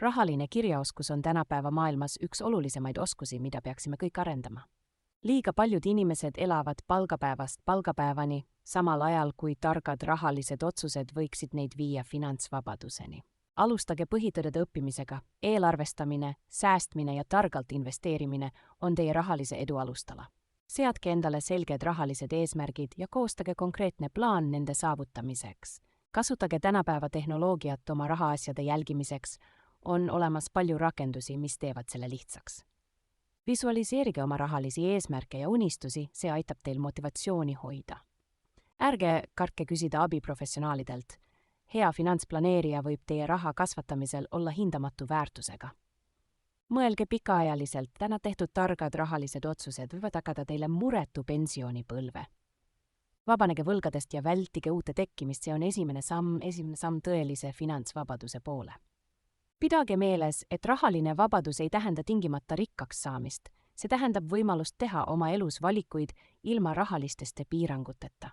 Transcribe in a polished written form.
Rahaline kirjaoskus on tänapäeva maailmas üks olulisemaid oskusi, mida peaksime kõik arendama. Liiga paljud inimesed elavad palgapäevast palgapäevani, samal ajal kui targad rahalised otsused võiksid neid viia finantsvabaduseni. Alustage põhitõdede õppimisega. Eelarvestamine, säästmine ja targalt investeerimine on teie rahalise edu alustala. Seadke endale selged rahalised eesmärgid ja koostage konkreetne plaan nende saavutamiseks. Kasutage tänapäeva tehnoloogiat oma rahaasjade jälgimiseks. On olemas palju rakendusi, mis teevad selle lihtsaks. Visualiseerige oma rahalisi eesmärke ja unistusi, see aitab teil motivatsiooni hoida. Ärge kartke küsida abi professionaalidelt. Hea finantsplaneerija võib teie raha kasvatamisel olla hindamatu väärtusega. Mõelge pikaajaliselt, täna tehtud targad rahalised otsused võivad tagada teile muretu pensionipõlve. Vabanege võlgadest ja vältige uute tekkimist, see on esimene samm tõelise finantsvabaduse poole. Pidage meeles, et rahaline vabadus ei tähenda tingimata rikkaks saamist. See tähendab võimalust teha oma elus valikuid ilma rahalisteste piiranguteta.